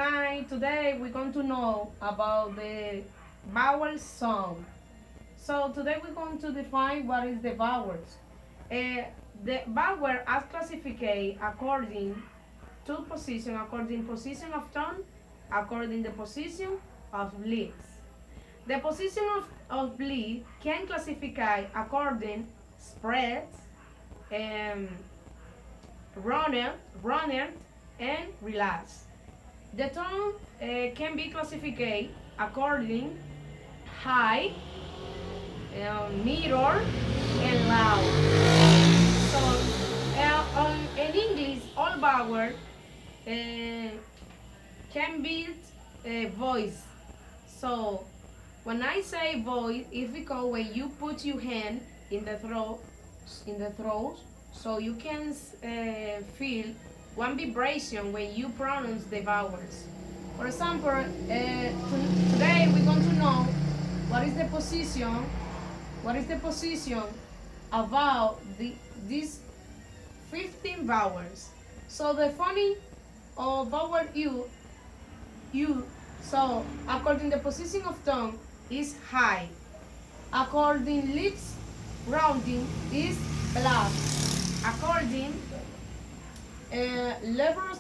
night. Today we're going to know about the vowel sound. So today we're going to define what is the vowels. The vowel are classified according to position, according position of tone, according the position of lips. The position of lip can classify according spread, um, runner, and relax. The tone can be classified according high, mirror, and loud. So, in English, all vowels can build a voice. So, when I say voice, it's because when you put your hand in the throat, so you can feel one vibration when you pronounce the vowels. For example, today we're going to know what is the position, what is the position about these 15 vowels. So the phonic of vowel U, so according the position of tongue is high. According lips rounding is black. According lever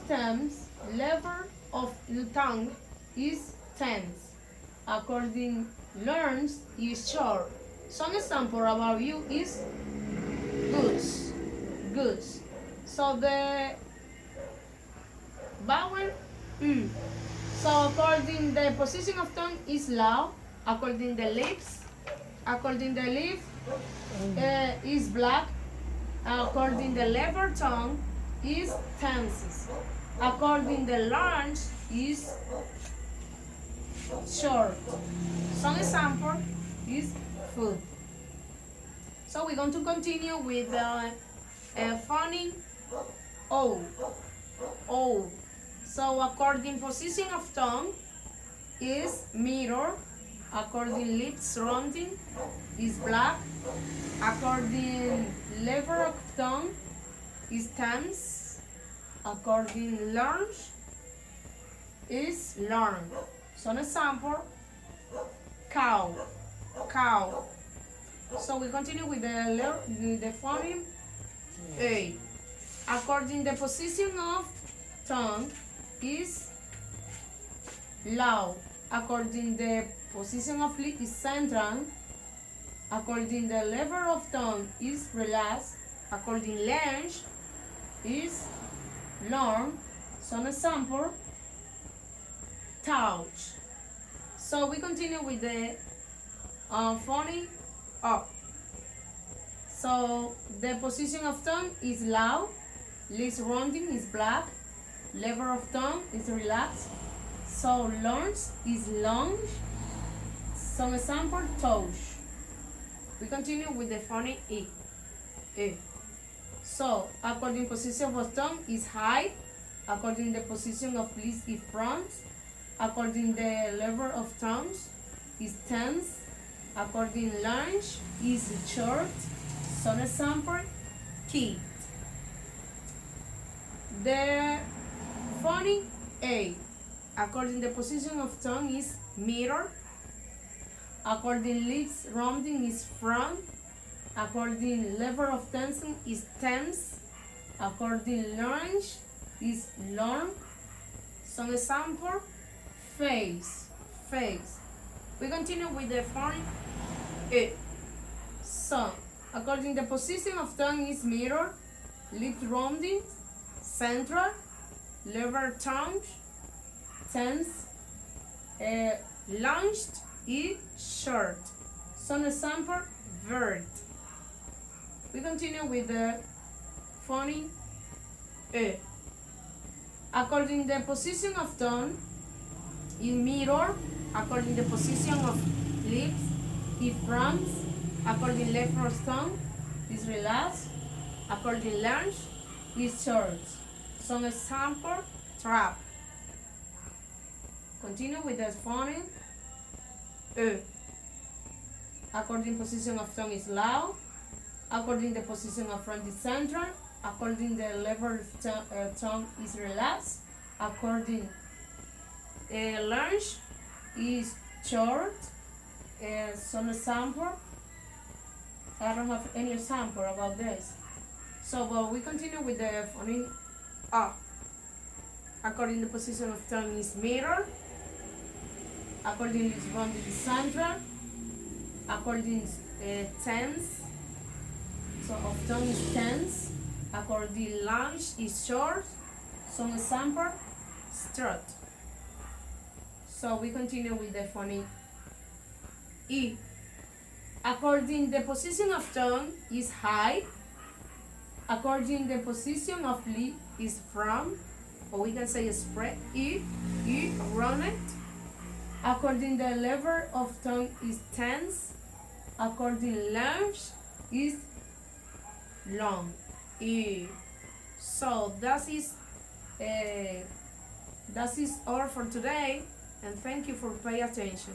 of the tongue is tense. According learns is short. Some example about you is goods. Goods. So the vowel U. So according the position of tongue is loud. According the lips, is black. According the lever tongue is tenses. According the lunch is short. Some example is food. So we're going to continue with the phonic O. O. So according position of tongue is mirror. According lips surrounding is black. According lever of tongue is tense. According lunch is learn. Some example, cow. Cow. So we continue with the phoneme A. According the position of tongue is loud. According the position of lip is central. According the lever of tongue is relaxed. According length is long. Some example, touch. So we continue with the phonic O. So the position of tongue is loud. Lips rounding is black. Lever of tongue is relaxed. So lungs is long. Some example, touch. We continue with the phonic E. E. So according position of tongue is high. According the position of lips is front. According the lever of tongues is tense. According lunge is short. Some example, key. The phonic A. According the position of tongue is mirror. According lips rounding is front. According lever of tension is tense. According lunge is long. Some example, face. Face. We continue with the phonic E. So, according the position of tongue is mirror. Lips rounding, central. Lever tongue, tense. Launched is short. Some example, vert. We continue with the phonic E. According the position of tongue in mirror. According the position of lips is front. According lever of tongue is relaxed. According lunge is short. Some example, trap. Continue with the phonic E. According position of tongue is loud. According the position of front is central. According the lever tongue is relaxed. According Lunch is short. Some example. I don't have any example about this. So, but we continue with the phonic A. According to the position of tongue is middle. According to responding is central. According tense. So of tongue is tense. According lunch is short. Some example strut. So we continue with the phonic E. According the position of tongue is high. According the position of lip is from, or we can say spread. E rounded. According the level of tongue is tense. According length is long. E. So that is all for today, and thank you for paying attention.